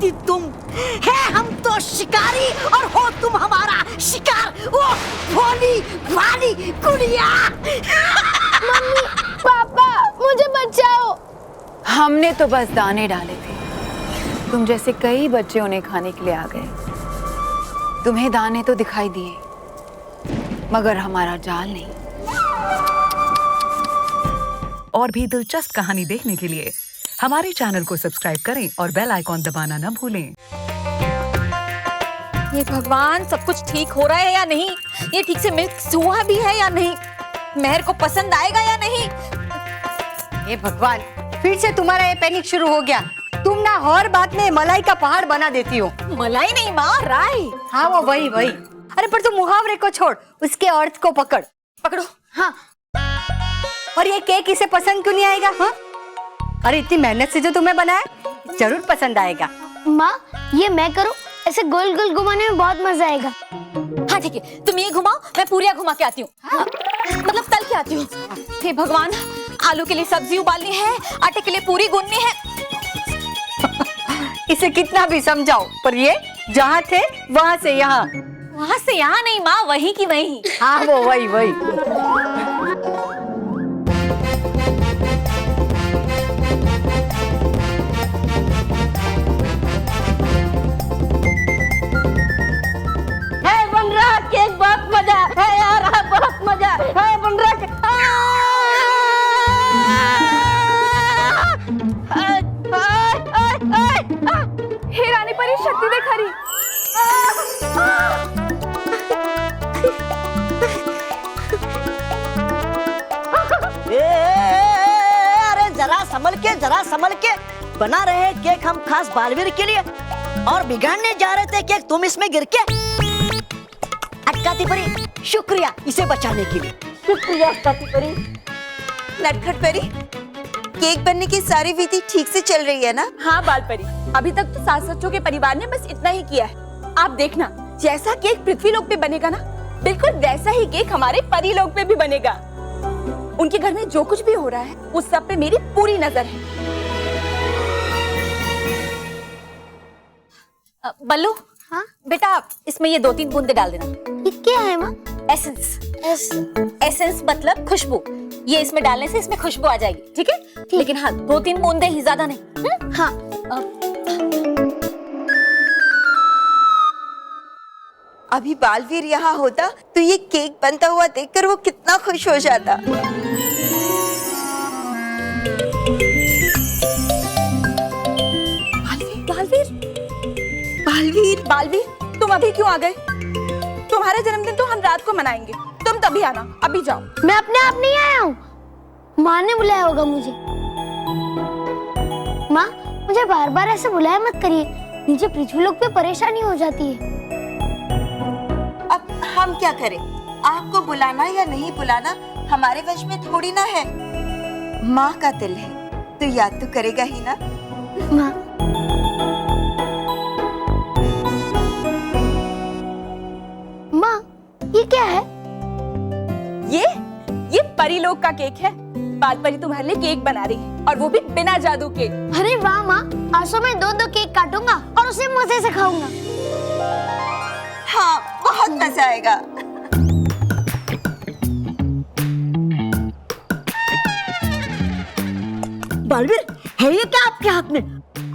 थी तुम, है हम तो शिकारी और हो तुम हमारा शिकार। वो भोली भाली गुड़िया। मम्मी, पापा, मुझे बचाओ। हमने तो बस दाने डाले थे, तुम जैसे कई बच्चे उन्हें खाने के लिए आ गए। तुम्हें दाने तो दिखाई दिए, मगर हमारा जाल नहीं। और भी दिलचस्प कहानी देखने के लिए हमारे चैनल को सब्सक्राइब करें और बेल आइकॉन दबाना न भूलें। ये भगवान, सब कुछ ठीक हो रहा है या नहीं? ये ठीक से मिक्स हुआ भी है या नहीं? मेहर को पसंद आएगा या नहीं? ये भगवान, फिर से तुम्हारा ये पैनिक शुरू हो गया। तुम ना हर बात में मलाई का पहाड़ बना देती हो। मलाई नहीं माँ, राई। हाँ वो वही। अरे पर तुम मुहावरे को छोड़, उसके अर्थ को पकड़। पकड़ो। हाँ। और ये केक इसे पसंद क्यों नहीं आएगा? हाँ? अरे इतनी मेहनत से जो तुम्हें बनाया, जरूर पसंद आएगा। माँ, ये मैं करूँ? ऐसे गोल गोल घुमाने में बहुत मजा आएगा। हाँ ठीक है, तुम ये घुमाओ, मैं पूरियाँ घुमा के आती हूँ। हाँ? मतलब तल के आती हूँ। हे भगवान, आलू के लिए सब्जी उबालनी है, आटे के लिए पूरी गूंथनी है। इसे कितना भी समझाओ, पर ये जहाँ थे वहाँ से यहाँ। वहाँ से यहाँ नहीं माँ, वहीं की वहीं। हाँ वो वही। बन रहा केक, बहुत मजा है यार, बहुत मजा है बन रहा केक। हे रानी परी, शक्ति देख हरी। अरे जरा संभल के बना रहे केक हम खास बालवीर के लिए, और बिगाड़ने जा रहे थे केक तुम इसमें गिर के। अटकाती परी, शुक्रिया इसे बचाने के लिए। शुक्रिया अटकाती परी। नटखट परी, केक बनने की सारी विधि ठीक से चल रही है ना? हाँ बाल परी, अभी तक तो सास सच्चों के परिवार ने बस इतना ही किया है। आप देखना, जैसा केक पृथ्वी लोक पे बनेगा ना, बिल्कुल वैसा ही केक हमारे परी लोक पे भी बनेगा। उनके घर में जो कुछ भी हो रहा है, उस सब पे मेरी पूरी नजर है। बल्लू, हाँ बेटा, इसमें ये 2-3 बूंदे डाल देना। ये क्या है माँ? एसेंस मतलब खुशबू। ये इसमें डालने से इसमें खुशबू आ जाएगी, ठीक है? लेकिन हाँ, 2-3 बूंदे ही, ज्यादा नहीं। हाँ। अभी बालवीर यहाँ होता तो ये केक बनता हुआ देखकर वो कितना खुश हो जाता। बालवीर, तुम अभी क्यों आ गए? तुम्हारा जन्मदिन तो हम रात को मनाएंगे, तुम तभी आना, अभी जाओ। मैं अपने आप नहीं आया हूँ, माँ ने बुलाया होगा मुझे। माँ, मुझे बार बार ऐसे बुलाया मत करिए, नीचे पृथ्वी लोक पे परेशानी हो जाती है। अब हम क्या करें? आपको बुलाना या नहीं बुलाना हमारे वश में थोड़ी ना है। माँ का दिल है तो याद तो करेगा ही ना। माँ, ये क्या है? ये परीलोक का केक है। बाल परी तुम्हारे लिए केक बना रही है, और वो भी बिना जादू के। अरे वाह माँ, आज तो मैं 2-2 केक काटूंगा और उसे मजे से खाऊंगा। हाँ, बहुत मजा आएगा। बालवीर, है ये क्या आपके हाथ में?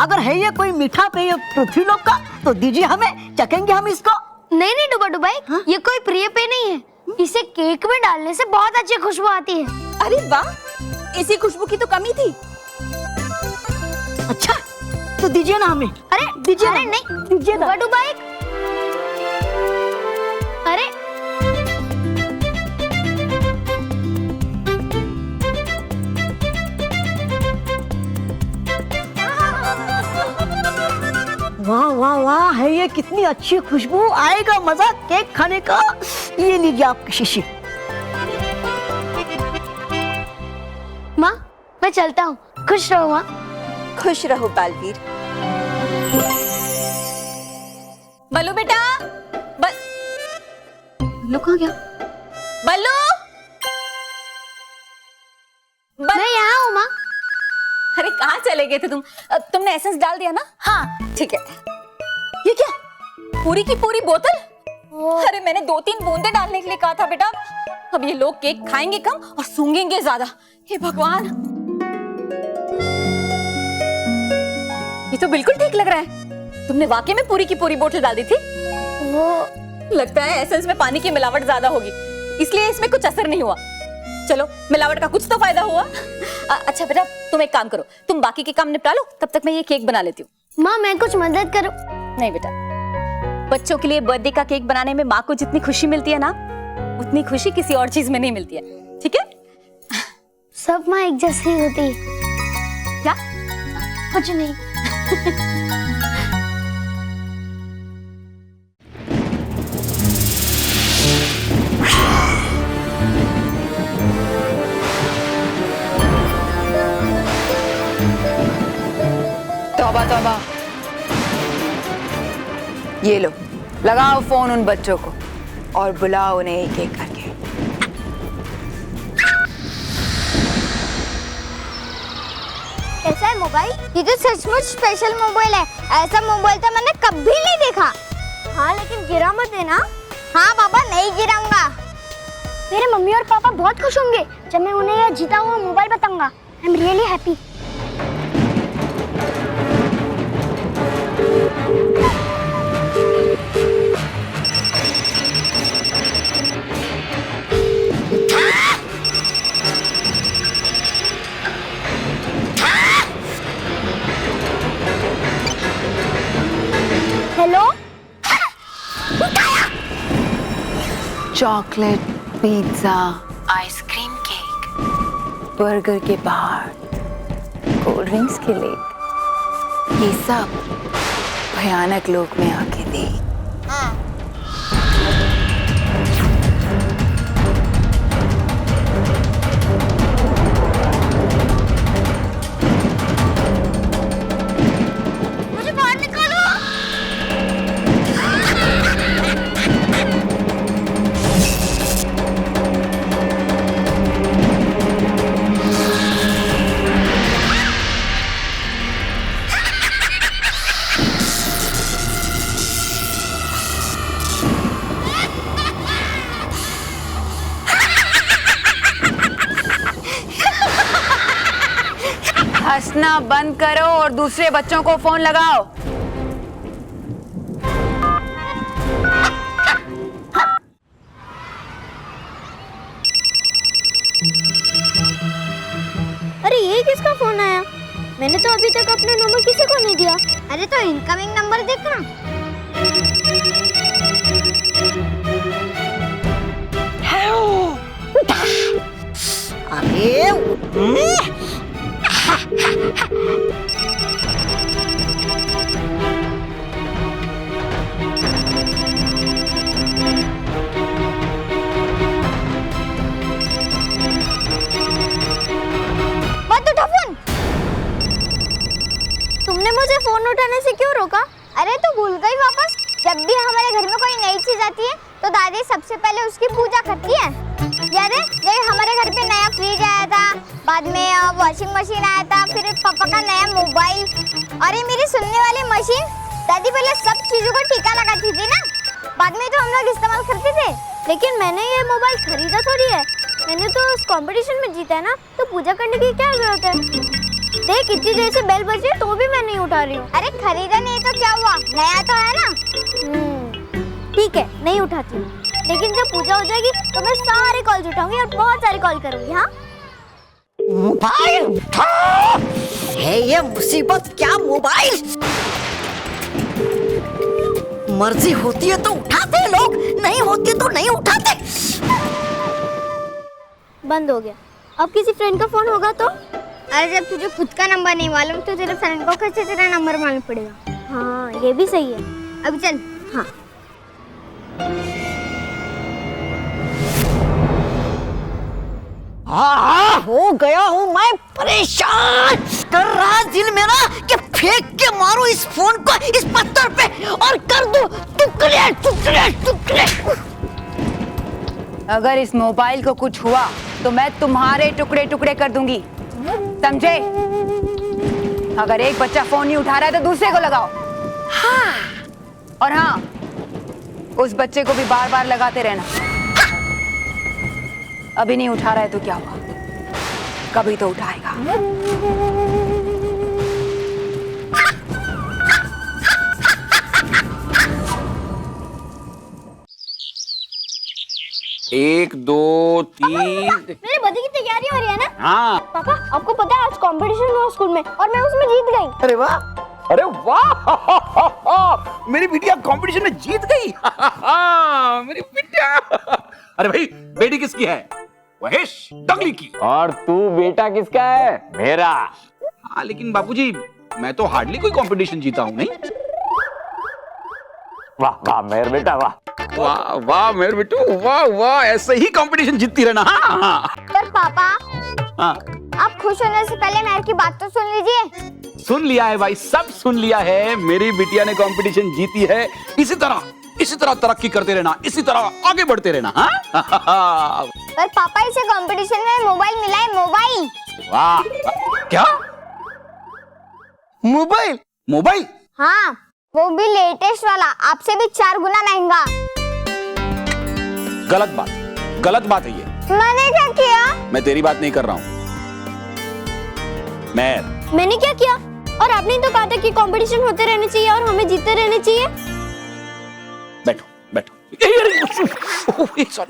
अगर है ये कोई मीठा पेय पृथ्वी लोक का, तो दीजिए हमें, चखेंगे हम इसको। नहीं डुबाई, हाँ? ये कोई प्रिय पेय नहीं है। इसे केक में डालने से बहुत अच्छी खुशबू आती है। अरे वाह, इसी खुशबू की तो कमी थी। अच्छा, तो दीजिए ना हमें। अरे दीजिए। अरे नहीं, दीजिए ना। डुबाई, अरे वाह वाह वाह, है ये कितनी अच्छी खुशबू, आएगा मजा केक खाने का। ये लीजिए आपकी शीशी। माँ, मैं चलता हूँ, खुश रहो माँ। खुश रहो बालवीर। बल्लू बेटा, बल्लू कहाँ गया? बल्लू, मैं यहाँ हूँ माँ। अरे कहाँ चले गए थे तुम? तुमने एसेंस डाल दिया ना? हाँ ठीक है। ये क्या, पूरी की पूरी बोतल? अरे मैंने 2-3 बूंदे डालने के लिए कहा था बेटा। अब ये लोग केक खाएंगे कम और सूंघेंगे ज्यादा। हे भगवान, ये तो बिल्कुल ठीक लग रहा है। तुमने वाकई में पूरी की पूरी बोतल डाल दी थी? वो लगता है एसेंस में पानी की मिलावट ज्यादा होगी, इसलिए इसमें कुछ असर नहीं हुआ। चलो, मिलावट का कुछ तो फायदा हुआ। अच्छा बेटा, तुम एक काम करो, तुम बाकी के काम निपटा लो, तब तक मैं ये केक बना लेती हूँ। माँ मैं कुछ मदद करूँ? नहीं बेटा, बच्चों के लिए बर्थडे का केक बनाने में माँ को जितनी खुशी मिलती है ना, उतनी खुशी किसी और चीज में नहीं मिलती है। ठीक है? सब माँ एक जैसी होती है। क्या? कुछ नहीं। तौबा तौबा। ये लो, लगाओ फोन उन बच्चों को और बुलाओ उन्हें एक एक करके। कैसा है मोबाइल? ये तो सचमुच स्पेशल मोबाइल है। ऐसा मोबाइल तो मैंने कभी नहीं देखा। हाँ लेकिन गिरा मत देना। हाँ पापा, नहीं गिराऊंगा। मेरे मम्मी और पापा बहुत खुश होंगे जब मैं उन्हें यह जीता हुआ मोबाइल बताऊंगा। I am really happy. Hello? Chocolate, pizza, ice cream cake, burger के बाहर, कोल्ड ड्रिंक्स के लेक, ये सब भयानक लोक में आके दे। मुझे बाहर निकालो। हंसना बंद करो और दूसरे बच्चों को फोन लगाओ। अरे ये किसका फोन आया? मैंने तो अभी तक अपना नंबर किसी को नहीं दिया। अरे तो इनकमिंग नंबर देखना। अरे मत उठा फोन। तुमने मुझे फोन उठाने से क्यों रोका? अरे तू भूल गई वापस? जब भी हमारे घर में कोई नई चीज आती है तो दादी सबसे पहले उसकी पूजा करती है। याद है जब हमारे घर पे नया फ्रिज आया था, बाद में वॉशिंग मशीन आया था, फिर पापा का नया मोबाइल और ये मेरी सुनने वाली मशीन। दादी पहले सब चीजों को टीका लगाती थी ना, बाद में तो हम लोग इस्तेमाल करते थे। लेकिन मैंने ये मोबाइल खरीदा थोड़ी है, मैंने तो उस कंपटीशन में जीता है ना, तो पूजा करने की क्या जरूरत है? देख इतनी देर से बेल बज रही है तो भी मैं नहीं उठा रही हूँ। अरे खरीदा नहीं तो क्या हुआ, नया तो है ना। ठीक है, नहीं उठाती हूँ, लेकिन जब पूजा हो जाएगी तो मैं सारे कॉल्स उठाऊंगी और बहुत सारे कॉल करूंगी। हाँ मोबाइल उठाओ। है ये मुसीबत क्या मोबाइल? मर्जी होती है तो उठाते लोग, नहीं होती तो नहीं उठाते। बंद हो गया। अब किसी फ्रेंड का फोन होगा तो? अरे जब तुझे खुद का नंबर नहीं मालूम तो तेरे फ्रेंड को कैसे तेरा नंबर मालूम पड़ेगा? हाँ ये भी सही है। अभी चल। हाँ हो गया हूँ मैं परेशान। कर रहा दिल मेरा कि फेंक के मारो इस फोन को इस पत्थर पे और कर दो टुकड़े टुकड़े टुकड़े। अगर इस मोबाइल को कुछ हुआ तो मैं तुम्हारे टुकड़े टुकड़े कर दूंगी, समझे? अगर एक बच्चा फोन नहीं उठा रहा है तो दूसरे को लगाओ। हाँ। और हाँ, उस बच्चे को भी बार बार लगाते रहना। अभी नहीं उठा रहा है तो क्या हुआ, कभी तो उठाएगा। एक दो तीन। मेरे बर्थडे की तैयारी हो रही है ना? हाँ। पापा आपको पता है आज कंपटीशन हुआ स्कूल में और मैं उसमें जीत गई। अरे वाह, अरे वाह, मेरी बिटिया कंपटीशन में जीत गई। मेरी बिटिया। अरे भाई, बेटी किसकी है? महेश डगली की। और तू बेटा किसका है? मेरा। हाँ, लेकिन बापूजी मैं तो हार्डली कोई कंपटीशन जीता हूँ। नहीं। वाह वाह मेहर बेटा, वाह वाह वाह मेरे बेटू, वाह वाह, ऐसे ही कंपटीशन जीतती रहना। हाँ पर पापा, हाँ, आप खुश होने से पहले मेहर की बात तो सुन लीजिए। सुन लिया है भाई, सब सुन लिया है। मेरी बिटिया ने कंपटीशन जीती है। इसी तरह तरक्की करते रहना, इसी तरह आगे बढ़ते रहना। हाँ। पर पापा इसे कंपटीशन में मोबाइल मिला है, मोबाइल। वाह, क्या मोबाइल? मोबाइल? हाँ, वो भी लेटेस्ट वाला, आपसे भी 4 गुना महंगा। गलत बात है ये। मैंने क्या किया? मैं तेरी बात नहीं कर रहा हूँ। मैंने क्या किया? और आपने तो कहा था कि कंपटीशन होते रहने चाहिए और हमें जीतते रहने चाहिए। बैठो।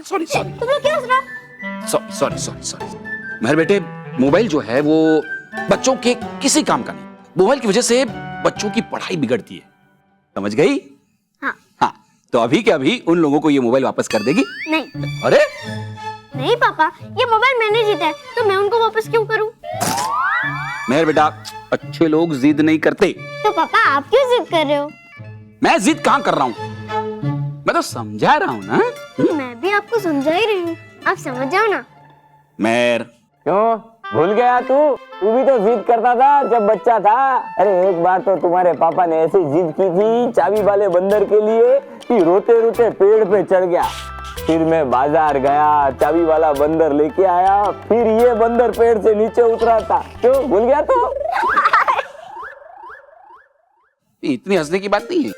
सॉरी। तुम लोग क्या हंस रहे हो? सॉरी। मेरे बेटे, मोबाइल जो है वो बच्चों के किसी काम का नहीं। मोबाइल की वजह से बच्चों की पढ़ाई बिगड़ती है, समझ गई? हाँ, तो अभी के अभी उन लोगों को ये मोबाइल वापस कर देगी? नहीं। अरे नहीं पापा, ये मोबाइल मैंने जीता है तो मैं उनको वापस क्यों करूं? मेरे बेटा, अच्छे लोग जिद नहीं करते। तो पापा आप क्यों जिद कर रहे हो? मैं जिद कहाँ कर रहा हूँ, मैं तो समझा रहा हूँ ना। मैं भी आपको समझा ही रही हूँ, आप समझ जाओ ना। मेर, क्यों भूल गया तू भी तो जिद करता था जब बच्चा था। अरे एक बार तो तुम्हारे पापा ने ऐसी जिद की थी चाबी वाले बंदर के लिए कि रोते रोते पेड़ पे चढ़ गया। फिर मैं बाजार गया, चाबी वाला बंदर लेके आया, फिर ये बंदर पेड़ से नीचे उतरा था। क्यों भूल गया तू? इतनी हंसने की बात नहीं है।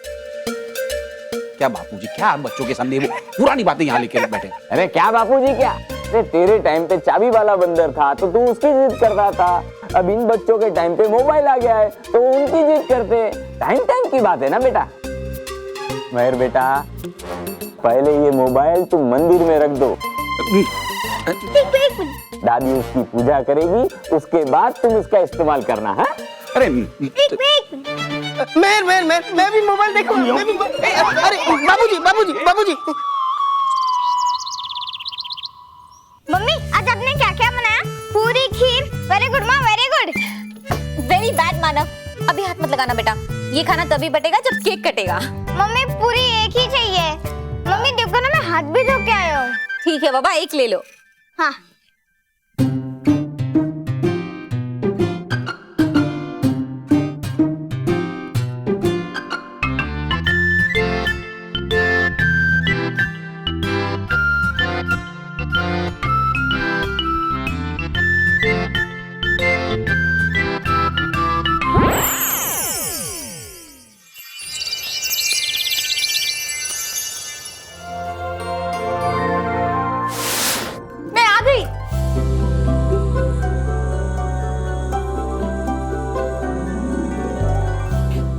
क्या बापूजी, क्या आप बच्चों के सामने वो पुरानी बातें यहाँ लेके बैठे? अरे क्या बापूजी क्या, अरे तेरे टाइम पे चाबी वाला बंदर था तो तू उसकी जिद करता था। अब इन बच्चों के टाइम पे मोबाइल आ गया है तो उनकी जिद करते। टाइम की बात है ना बेटा। मेहर बेटा, पहले ये मोबाइल तुम मंदिर में रख दो, दादी उसकी पूजा करेगी, उसके बाद तुम इसका इस्तेमाल करना है। अरे मैं भी मोबाइल देखूंगा। अरे बाबूजी। मम्मी आज आपने क्या क्या बनाया? पूरी, खीर। वेरी गुड माँ, वेरी गुड। वेरी बैड मानव, अभी हाथ मत लगाना बेटा। ये खाना तभी बटेगा जब केक कटेगा। मम्मी पूरी एक ही चाहिए। मम्मी देखो ना, मैं हाथ भी धो के आया हूँ। ठीक है बाबा, एक ले लो। हाँ।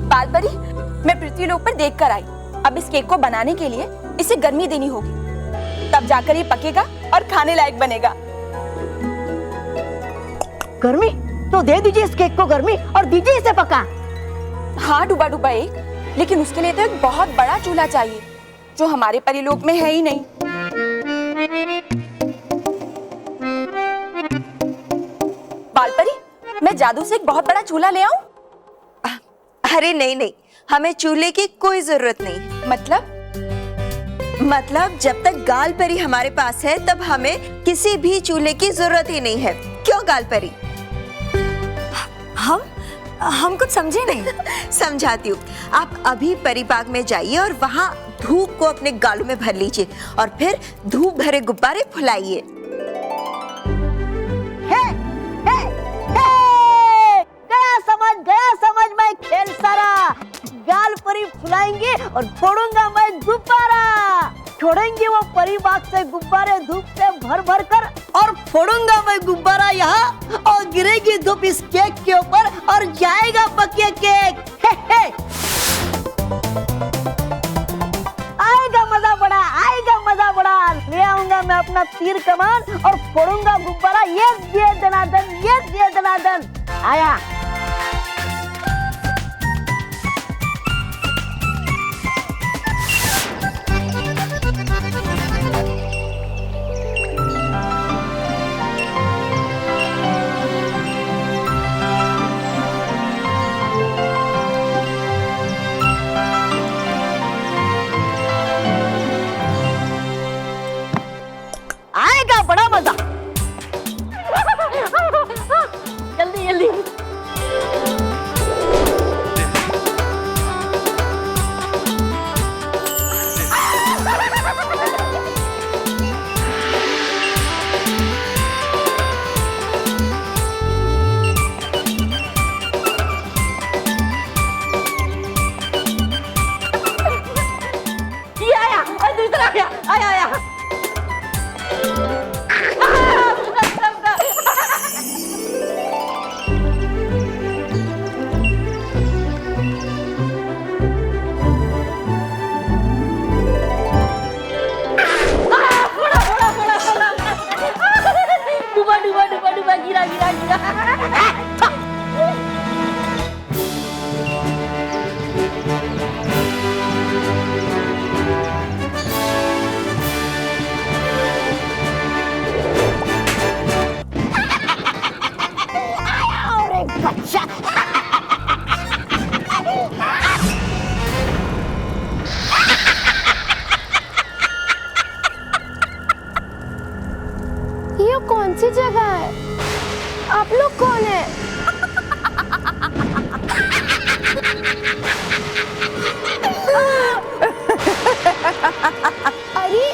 बालपरी, मैं पृथ्वीलोक पर देख कर आई। अब इस केक को बनाने के लिए इसे गर्मी देनी होगी, तब जाकर ये पकेगा और खाने लायक बनेगा। गर्मी? तो दे दीजिए इस केक को गर्मी और दीजिए इसे पका। हाँ डूबा एक, लेकिन उसके लिए तो एक बहुत बड़ा चूल्हा चाहिए जो हमारे परिलोक में है ही नहीं। बालपरी, मैं जादू से एक बहुत बड़ा चूल्हा ले आऊं? अरे नहीं, हमें चूल्हे की कोई जरूरत नहीं। मतलब जब तक गाल परी हमारे पास है तब हमें किसी भी चूल्हे की जरूरत ही नहीं है। क्यों गाल परी? हम कुछ समझे नहीं। समझाती हूँ। आप अभी परी बाग में जाइए और वहाँ धूप को अपने गालों में भर लीजिए और फिर धूप भरे गुब्बारे फुलाइए। गया फुलाएंगे और फोड़ूंगा मैं गुब्बारा। छोड़ेंगे वो परी बाग से गुब्बारे धूप से भर भर कर और फोड़ूंगा मैं गुब्बारा यहाँ और गिरेगी धूप इस केक के ऊपर और जाएगा पके केक। हे हे। आएगा मजा बड़ा, आएगा मजा बड़ा। ले आऊंगा मैं अपना तीर कमान और फोड़ूंगा गुब्बारा। ये दिए दनादन, ये दिए दनादन। आया। आएगा बड़ा मजा। जल्दी जल्दी। ये आया और दूसरा आया, आया आया। डूबा गिरा गिरा गिरा। ये कौन सी जगह है? आप लोग कौन है? अरे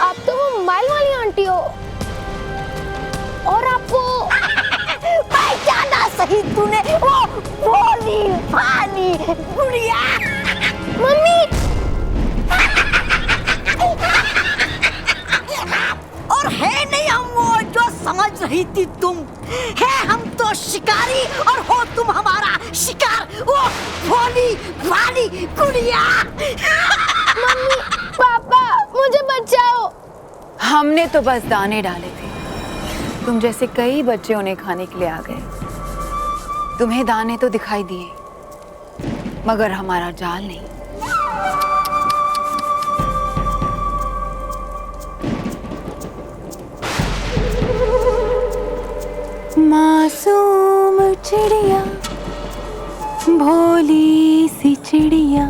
आप तो वो मोबाइल वाली आंटी हो। और आपको पहचाना सही तूने, वो भोली भाली गुड़िया। मम्मी और है नहीं हम वो जो समझ रही थी तुम। है हम तो शिकारी और हो तुम हमारा शिकार। वो भोली भाली गुड़िया। मम्मी पापा मुझे बचाओ। हमने तो बस दाने डाले थे, तुम जैसे कई बच्चे उन्हें खाने के लिए आ गए। तुम्हें दाने तो दिखाई दिए मगर हमारा जाल नहीं। मासूम चिड़िया, भोली सी चिड़िया,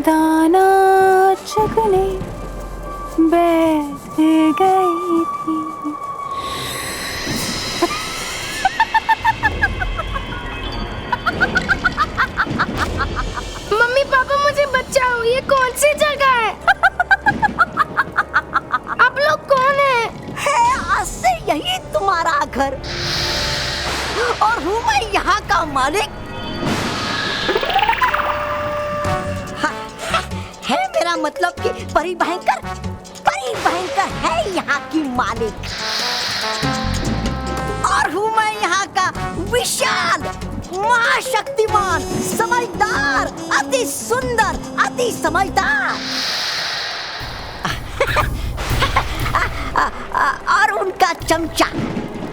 दाना चुगने बैठ गई थी। मम्मी पापा मुझे बचाओ। ये कौन सी जगह है? आप लोग कौन है आज से यही तुम्हारा घर और हूँ मैं यहाँ का मालिक। हाँ, है मेरा मतलब कि परी भयंकर है यहाँ की मालिक। और हूँ मैं यहाँ का विशाल महाशक्तिमान समझदार अति सुंदर अति समझदार। और उनका चमचा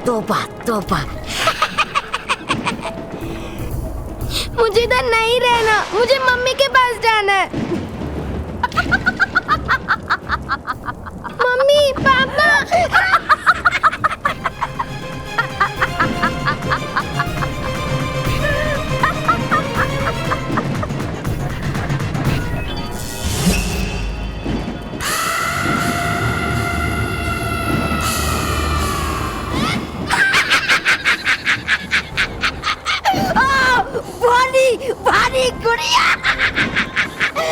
तोबा। मुझे इधर नहीं रहना, मुझे मम्मी के पास जाना है। मम्मी पापा भारी गुड़िया।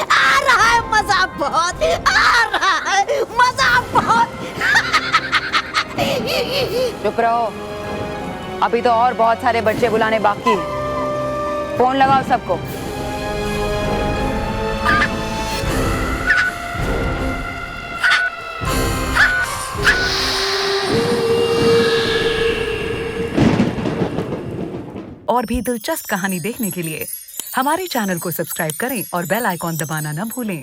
आ रहा है मजा बहुत, आ रहा है मजा बहुत। चुप रहो, अभी तो और बहुत सारे बच्चे बुलाने बाकी हैं। फोन लगाओ सबको। और भी दिलचस्प कहानी देखने के लिए हमारे चैनल को सब्सक्राइब करें और बेल आइकॉन दबाना न भूलें।